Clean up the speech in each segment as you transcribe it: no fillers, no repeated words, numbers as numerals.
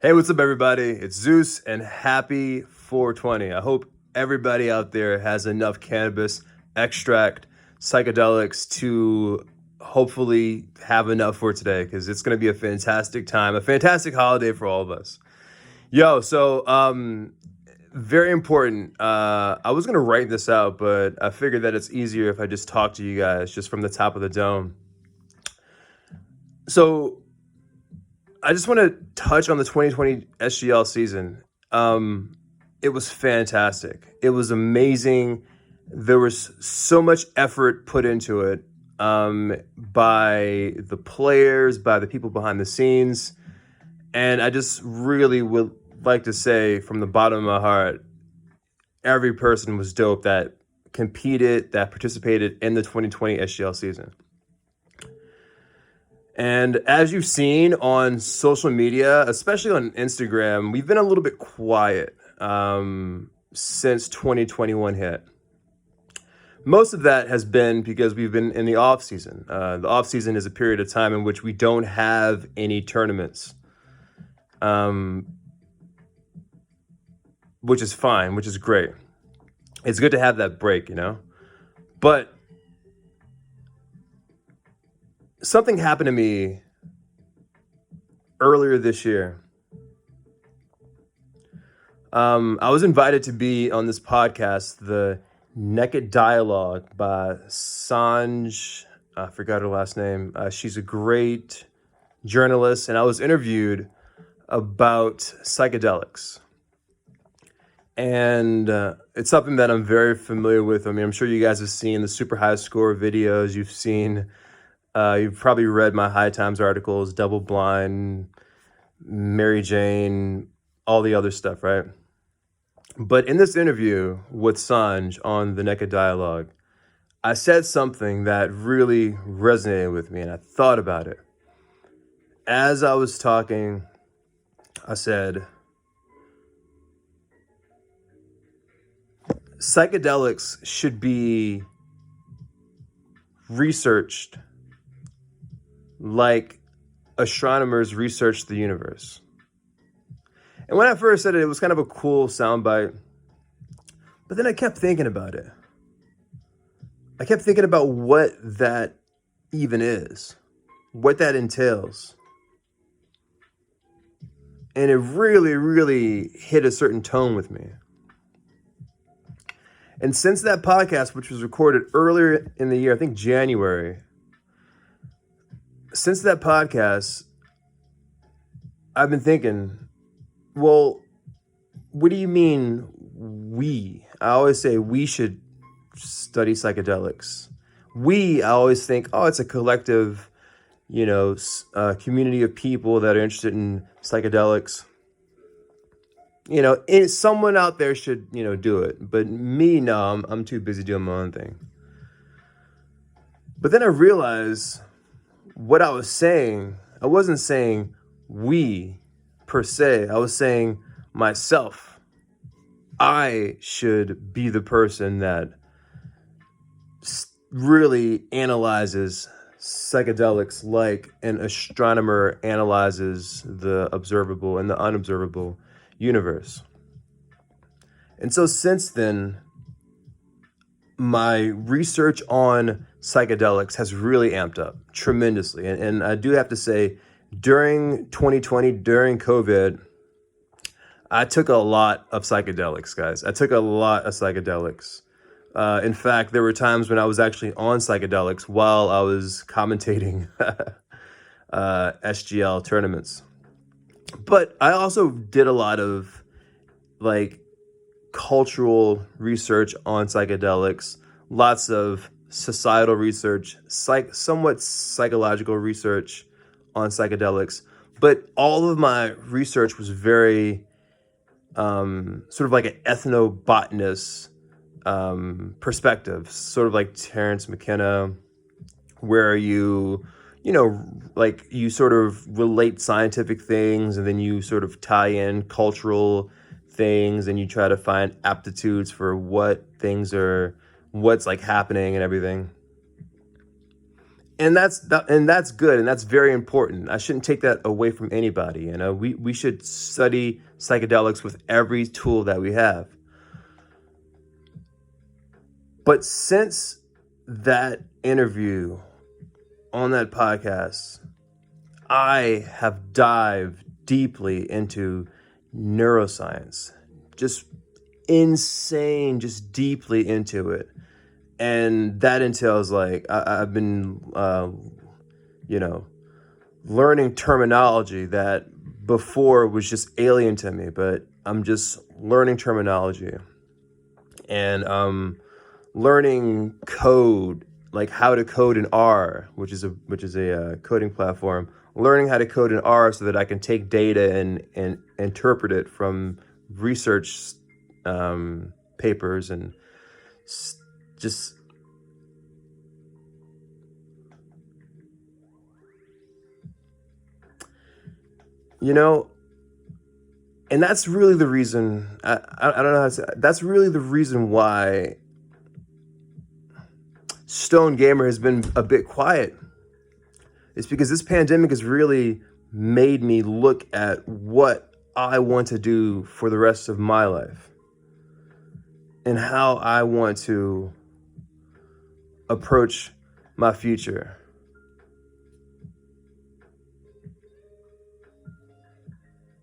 Hey, what's up, everybody? It's Zeus, and happy 420. I hope everybody out there has enough cannabis, extract, psychedelics to hopefully have enough for today, because it's going to be a fantastic time, a fantastic holiday for all of us. Very important. I was going to write this out, but I figured that it's easier if I just talk to you guys just from the top of the dome. So, I just want to touch on the 2020 SGL season. It was fantastic. It was amazing. There was so much effort put into it by the players, by the people behind the scenes. And I just really would like to say from the bottom of my heart, every person was dope that competed, that participated in the 2020 SGL season. And as you've seen on social media, especially on Instagram, we've been a little bit quiet since 2021 hit. Most of that has been because we've been in the off season. The off season is a period of time in which we don't have any tournaments, which is fine, which is great. It's good to have that break, you know? But something happened to me earlier this year. I was invited to be on this podcast, the Naked Dialogue by Sanj. I forgot her last name. She's a great journalist, and I was interviewed about psychedelics. And it's something that I'm very familiar with. I mean, I'm sure you guys have seen the super high score videos. You've probably read my High Times articles, Double Blind, Mary Jane, all the other stuff, right? But in this interview with Sanj on the Naked Dialogue, I said something that really resonated with me, and I thought about it. As I was talking, I said, psychedelics should be researched like astronomers research the universe. And when I first said it, it was kind of a cool soundbite. But then I kept thinking about it. I kept thinking about what that even is, what that entails. And it really, really hit a certain tone with me. And since that podcast, which was recorded earlier in the year, I think January, since that podcast, I've been thinking, well, what do you mean we? I always say we should study psychedelics. I always think, oh, it's a collective, community of people that are interested in psychedelics. Someone out there should, do it. But me, no, I'm too busy doing my own thing. But then I realized what I was saying, I wasn't saying we per se. I was saying myself. I should be the person that really analyzes psychedelics like an astronomer analyzes the observable and the unobservable universe. And so since then, my research on psychedelics has really amped up tremendously. And I do have to say, during 2020, during COVID, I took a lot of psychedelics, guys. I took a lot of psychedelics. In fact, there were times when I was actually on psychedelics while I was commentating SGL tournaments. But I also did a lot of cultural research on psychedelics, lots of societal research, somewhat psychological research on psychedelics. But all of my research was very sort of like an ethnobotanist perspective, sort of like Terence McKenna, where you sort of relate scientific things and then you sort of tie in cultural things and you try to find aptitudes for what's happening and everything. and that's good, and that's very important. I shouldn't take that away from anybody. You know, we should study psychedelics with every tool that we have. But since that interview on that podcast, I have dived deeply into neuroscience, just insane, just deeply into it. And that entails like I've been, learning terminology that before was just alien to me, but I'm just learning terminology and learning code, like how to code in R, which is a coding platform. Learning how to code in R so that I can take data and interpret it from research papers and just and that's really the reason. I don't know how to say. That's really the reason why Stone Gamer has been a bit quiet. It's because this pandemic has really made me look at what I want to do for the rest of my life and how I want to approach my future.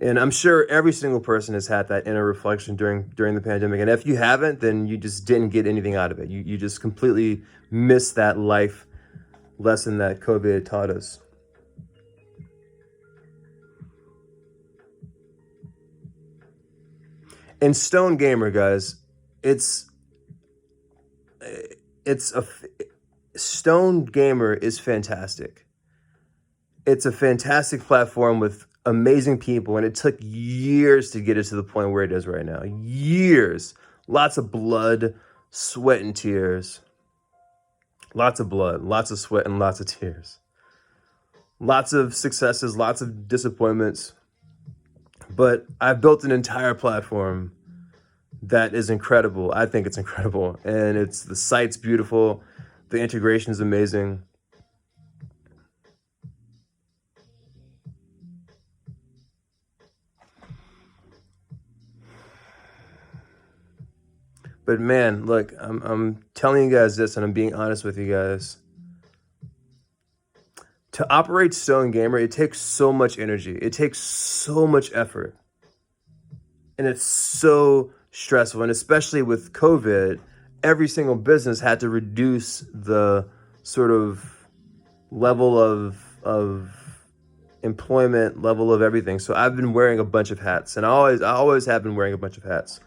And I'm sure every single person has had that inner reflection during the pandemic. And if you haven't, then you just didn't get anything out of it. You just completely missed that life lesson that COVID taught us. And Stone Gamer, guys, Stone Gamer is fantastic. It's a fantastic platform with amazing people, and it took years to get it to the point where it is right now. Years. Lots of blood, sweat, and tears. Lots of blood, lots of sweat, and lots of tears. Lots of successes, lots of disappointments. But I've built an entire platform that is incredible. I think it's incredible. And the site's beautiful. The integration is amazing. But man, look, I'm telling you guys this, and I'm being honest with you guys. To operate Stone Gamer, it takes so much energy. It takes so much effort. And it's so stressful. And especially with COVID, every single business had to reduce the sort of level of employment, level of everything. So I've been wearing a bunch of hats, and I always have been wearing a bunch of hats.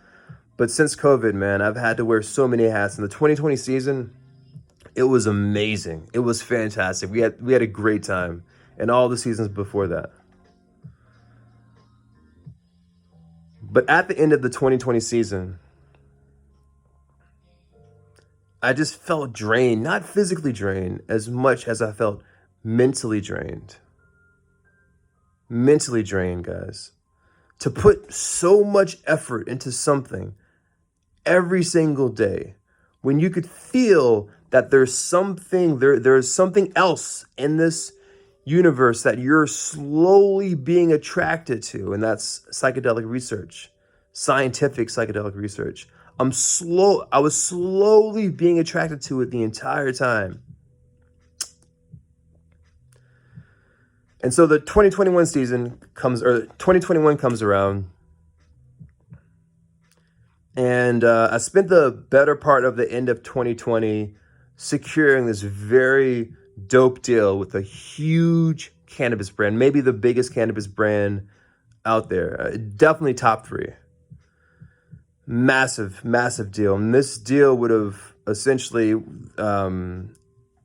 But since COVID, man, I've had to wear so many hats. In the 2020 season, it was amazing. It was fantastic. We had a great time, and all the seasons before that. But at the end of the 2020 season, I just felt drained, not physically drained as much as I felt mentally drained. Mentally drained, guys. To put so much effort into something every single day when you could feel that there's something else in this universe that you're slowly being attracted to, and that's psychedelic research, scientific psychedelic research. I was slowly being attracted to it the entire time. And so the 2021 comes around, and I spent the better part of the end of 2020 securing this very dope deal with a huge cannabis brand, maybe the biggest cannabis brand out there, definitely top 3. Massive, massive deal. And this deal would have essentially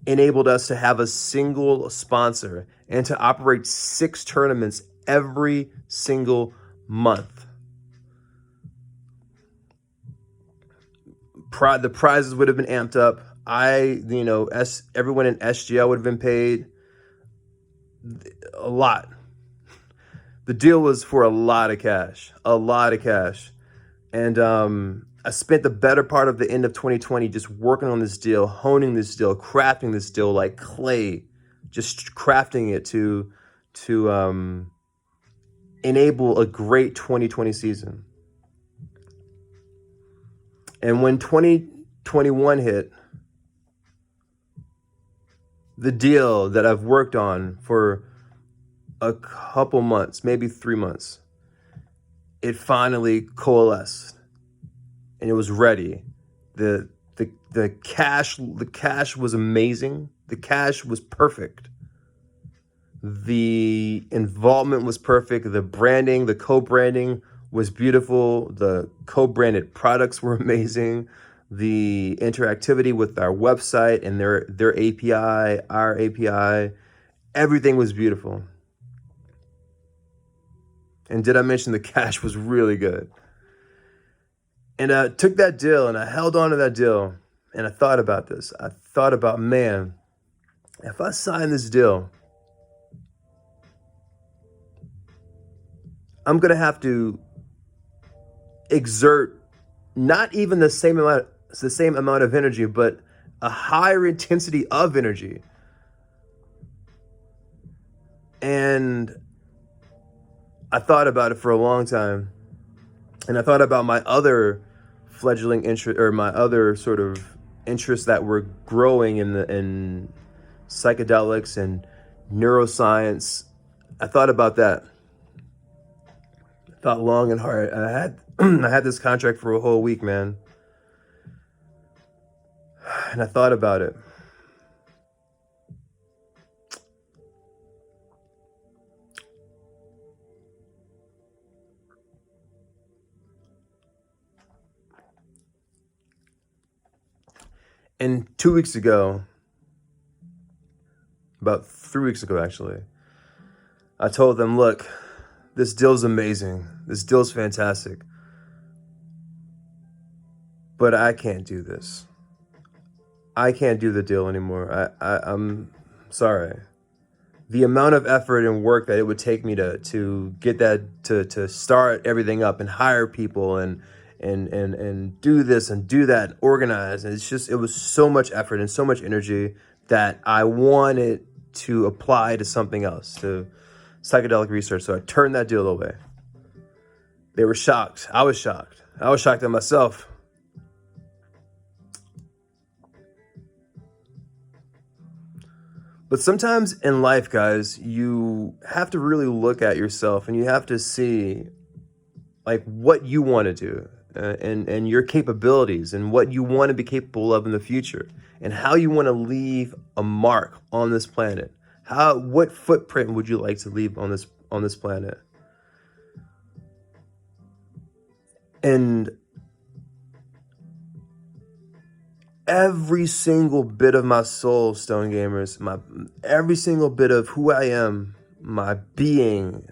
enabled us to have a single sponsor and to operate 6 tournaments every single month. The prizes would have been amped up. Everyone in SGL would have been paid a lot. The deal was for a lot of cash. And I spent the better part of the end of 2020 just working on this deal, honing this deal, crafting this deal like clay, just crafting it to enable a great 2020 season. And when 2021 hit, the deal that I've worked on for a couple months, maybe 3 months, it finally coalesced and it was ready. The cash was amazing. The cash was perfect. The involvement was perfect. The branding, the co-branding was beautiful. The co-branded products were amazing. The interactivity with our website and their API, our API, everything was beautiful. And did I mention the cash was really good? And I took that deal and I held on to that deal and I thought about this. I thought about, man, if I sign this deal, I'm going to have to exert not even the same amount of energy, but a higher intensity of energy. And I thought about it for a long time. And I thought about my other fledgling interest, or my other sort of interests that were growing in psychedelics and neuroscience. I thought about that. I thought long and hard. I had this contract for a whole week, man. And I thought about it. And 2 weeks ago, about 3 weeks ago actually, I told them, look, this deal's amazing. This deal's fantastic. But I can't do this. I can't do the deal anymore. I'm sorry. The amount of effort and work that it would take me to get that, to start everything up and hire people and do this and do that and organize. And it was so much effort and so much energy that I wanted to apply to something else, to psychedelic research. So I turned that deal away. They were shocked. I was shocked. I was shocked at myself. But sometimes in life, guys, you have to really look at yourself and you have to see like what you want to do and your capabilities and what you want to be capable of in the future and how you want to leave a mark on this planet. What footprint would you like to leave on this planet? And every single bit of my soul, Stone Gamers, every single bit of who I am, my being,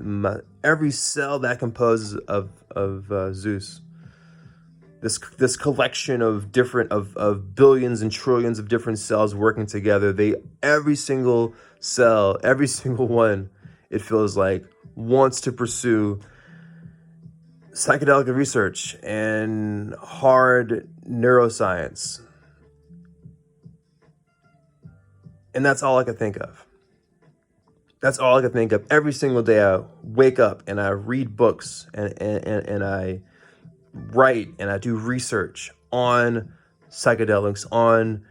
every cell that composes of Zeus, this collection of different of billions and trillions of different cells working together. Every single cell, every single one, it feels like, wants to pursue psychedelic research and hard neuroscience. And that's all I could think of. That's all I could think of. Every single day I wake up and I read books and I write and I do research on psychedelics, on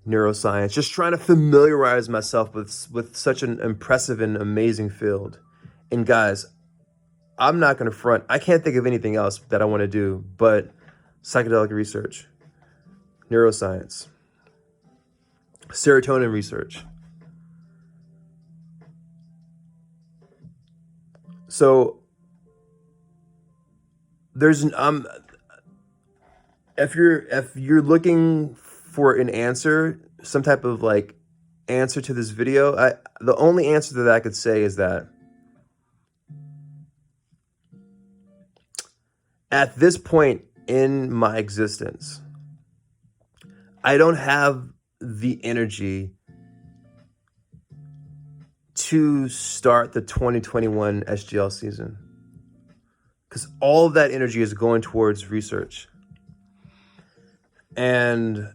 neuroscience, just trying to familiarize myself with such an impressive and amazing field. And guys, I'm not going to front. I can't think of anything else that I want to do but psychedelic research, neuroscience, serotonin research. So there's if you're looking for an answer, some type of like answer to this video, the only answer that I could say is that at this point in my existence, I don't have the energy to start the 2021 SGL season, because all of that energy is going towards research. And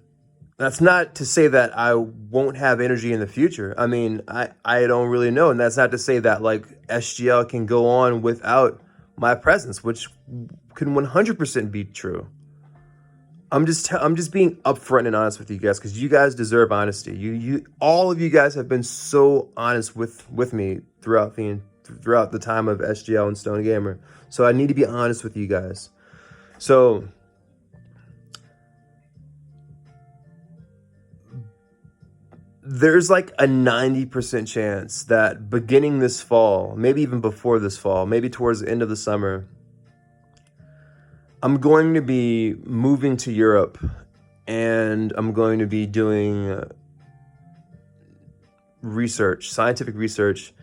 That's not to say that I won't have energy in the future. I mean, I don't really know. And that's not to say that like SGL can go on without my presence, which can 100% be true. I'm just being upfront and honest with you guys because you guys deserve honesty. All of you guys have been so honest with me throughout the time of SGL and Stone Gamer. So I need to be honest with you guys. So there's like a 90% chance that beginning this fall, maybe even before this fall, maybe towards the end of the summer, I'm going to be moving to Europe and I'm going to be doing research, scientific research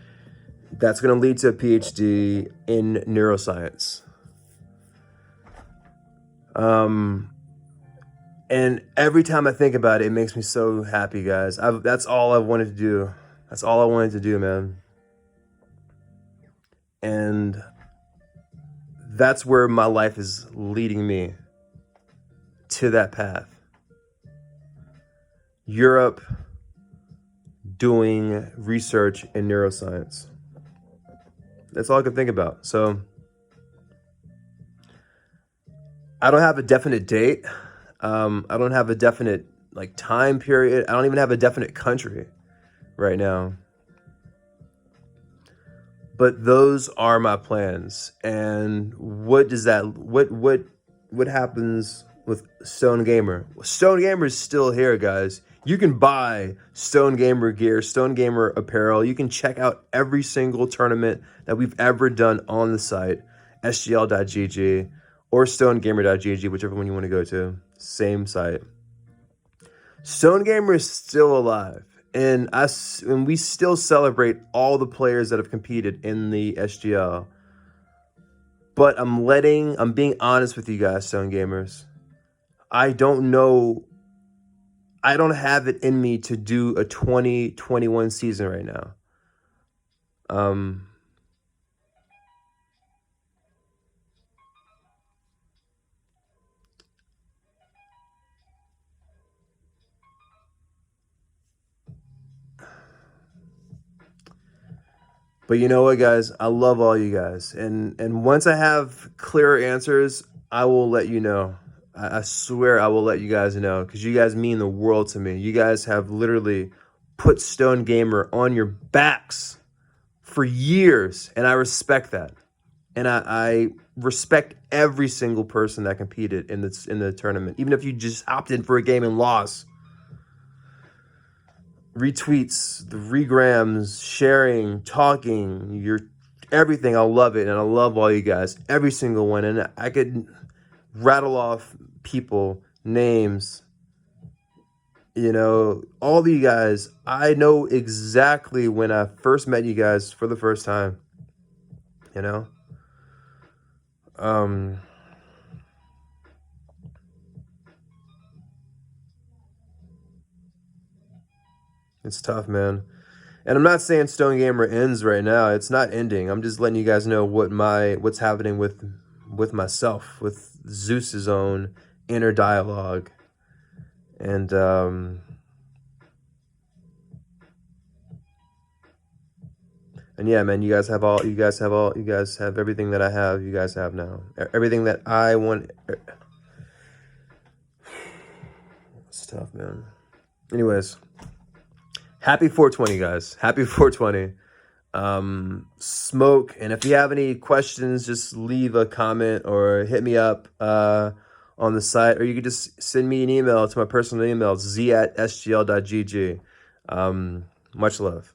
that's going to lead to a PhD in neuroscience. And every time I think about it, it makes me so happy, guys. That's all I wanted to do. That's all I wanted to do, man. And that's where my life is leading me, to that path. Europe, doing research in neuroscience. That's all I can think about. So I don't have a definite date. I don't have a definite like time period. I don't even have a definite country right now. But those are my plans. And what happens with Stone Gamer? Stone Gamer is still here, guys. You can buy Stone Gamer gear, Stone Gamer apparel. You can check out every single tournament that we've ever done on the site, sgl.gg or stonegamer.gg, whichever one you want to go to. Same site. Stone Gamer is still alive, and we still celebrate all the players that have competed in the SGL. But I'm being honest with you guys, Stone Gamers. I don't know. I don't have it in me to do a 2021 season right now. But you know what, guys? I love all you guys. And once I have clearer answers, I will let you know. I swear I will let you guys know because you guys mean the world to me. You guys have literally put Stone Gamer on your backs for years, and I respect that. And I respect every single person that competed in the tournament, even if you just opted in for a game and lost. Retweets, the regrams, sharing, talking, everything. I love it, and I love all you guys, every single one. And I could rattle off people, names, all of you guys. I know exactly when I first met you guys for the first time, It's tough, man. And I'm not saying Stone Gamer ends right now. It's not ending. I'm just letting you guys know what's happening with myself, with Zeus's own inner dialogue. And yeah, man, you guys have everything that I have, you guys have now. Everything that I want. It's tough, man. Anyways, happy 420, guys. Happy 420. Smoke. And if you have any questions, just leave a comment or hit me up on the site, or you could just send me an email to my personal email, z@sgl.gg. Much love.